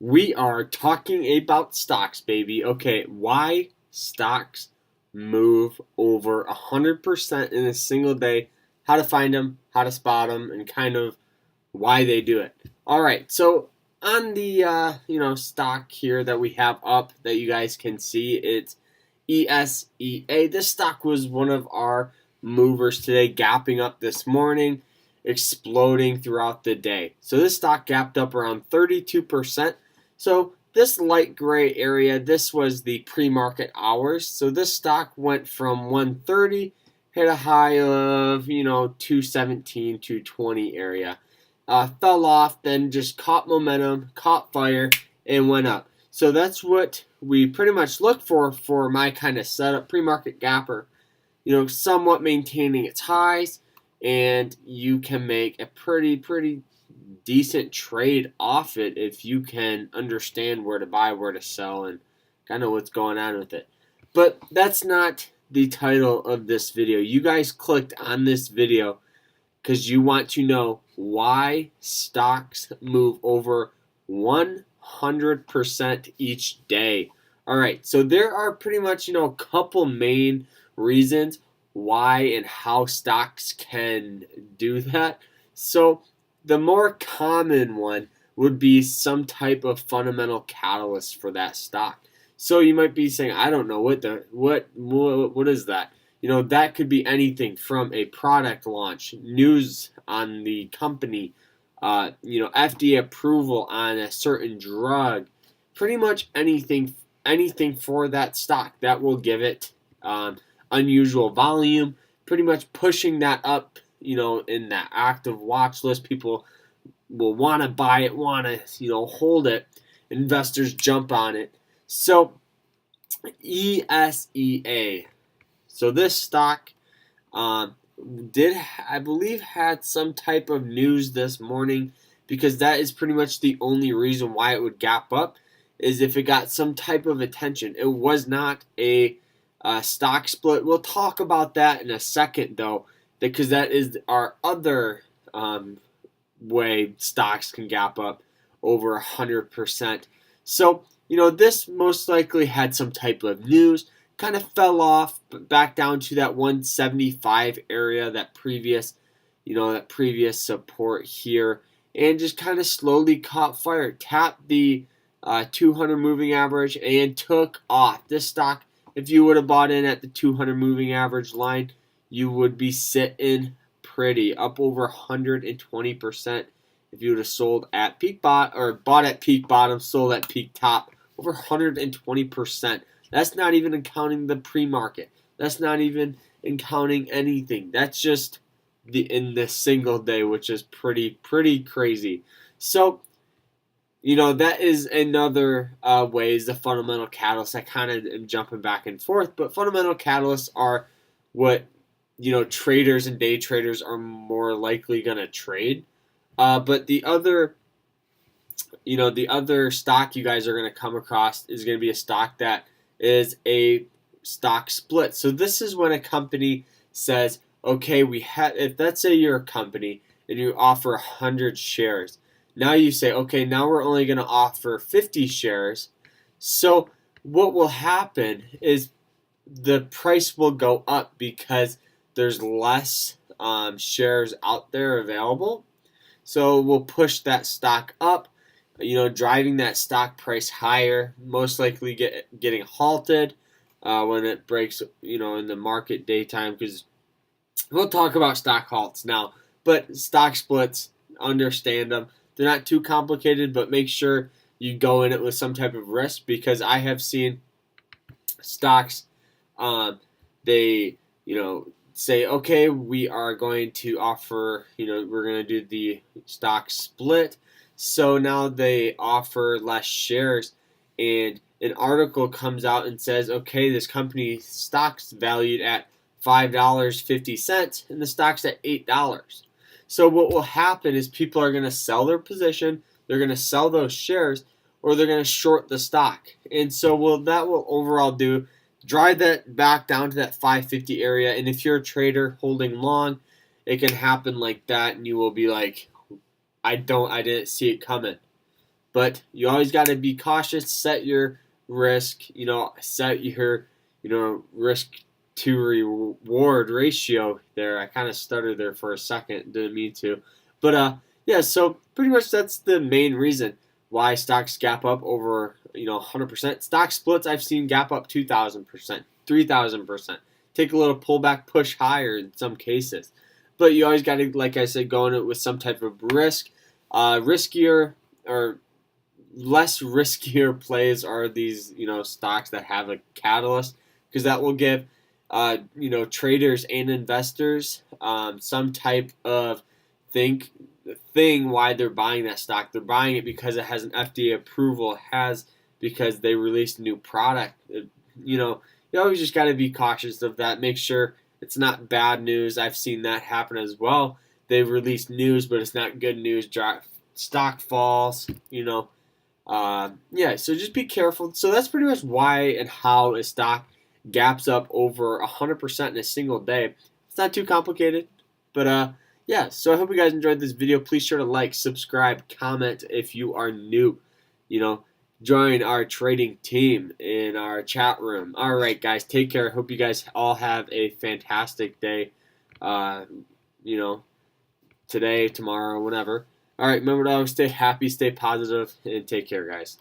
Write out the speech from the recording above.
We are talking about stocks, baby. Okay, why stocks move over 100% in a single day, how to find them, how to spot them, and kind of why they do it. All right, so on the stock here that we have up that you guys can see, it's ESEA. This stock was one of our movers today, gapping up this morning, exploding throughout the day. So this stock gapped up around 32%. So this light gray area, this was the pre-market hours. So this stock went from 130, hit a high of 217, 220 area. Fell off, then just caught momentum, caught fire, and went up. So that's what we pretty much look for my kind of setup, pre-market gapper. Somewhat maintaining its highs, and you can make a pretty decent trade off it if you can understand where to buy, where to sell, and kind of what's going on with it. But that's not the title of this video. You guys clicked on this video because you want to know why stocks move over 100% each day. All right, so there are pretty much, a couple main reasons why and how stocks can do that. So the more common one would be some type of fundamental catalyst for that stock. So you might be saying, I don't know what is that? That could be anything from a product launch, news on the company, FDA approval on a certain drug, pretty much anything for that stock that will give it unusual volume, pretty much pushing that up, in that active watch list. People will want to buy it, want to, hold it. Investors jump on it. So ESEA. So this stock I believe, had some type of news this morning, because that is pretty much the only reason why it would gap up, is if it got some type of attention. It was not a stock split. We'll talk about that in a second, though, because that is our other way stocks can gap up over 100%. So, this most likely had some type of news, kind of fell off, but back down to that 175 area, that previous support here, and just kind of slowly caught fire, tapped the 200 moving average, and took off. This stock, if you would have bought in at the 200 moving average line, you would be sitting pretty, up over 120%. If you would have sold at peak bottom, or bought at peak bottom, sold at peak top, over 120%. That's not even accounting the pre-market. That's not even accounting anything. That's just in the single day, which is pretty crazy. So, that is another way, is the fundamental catalyst. I kind of am jumping back and forth, but fundamental catalysts are what, traders and day traders are more likely going to trade. But the other stock you guys are going to come across is going to be a stock that is a stock split. So this is when a company says, okay, if let's say you're a company and you offer 100 shares. Now you say, okay, now we're only going to offer 50 shares. So what will happen is the price will go up because there's less shares out there available. So we'll push that stock up, driving that stock price higher, most likely getting halted when it breaks, in the market daytime, because we'll talk about stock halts now. But stock splits, understand them. They're not too complicated, but make sure you go in it with some type of risk, because I have seen stocks, they, say, okay, we are going to offer, we're going to do the stock split. So now they offer less shares, and an article comes out and says, okay, this company's stock's valued at $5.50, and the stock's at $8. So what will happen is people are going to sell their position, they're going to sell those shares, or they're going to short the stock. And so that will overall drive that back down to that 550 area. And if you're a trader holding long, it can happen like that, and you will be like, I didn't see it coming. But you always got to be cautious, set your risk, set your, risk to reward ratio there. I kind of stuttered there for a second, didn't mean to. But yeah, so pretty much that's the main reason why stocks gap up over, 100%. Stock splits I've seen gap up 2,000%, 3,000%. Take a little pullback, push higher in some cases. But you always got to, like I said, go in it with some type of risk. Riskier or less riskier plays are these, stocks that have a catalyst, because that will give, traders and investors some type of thing why they're buying that stock. They're buying it because it has an FDA approval, because they released a new product. You always just got to be cautious of that. Make sure it's not bad news. I've seen that happen as well. They've released news, but it's not good news. Stock falls, yeah, so just be careful. So that's pretty much why and how a stock gaps up over 100% in a single day. It's not too complicated, but yeah. So I hope you guys enjoyed this video. Please sure to like, subscribe, comment if you are new. Join our trading team in our chat room. All right, guys, take care. I hope you guys all have a fantastic day. You know, today, tomorrow, whenever. All right, remember to always stay happy, stay positive, and take care, guys.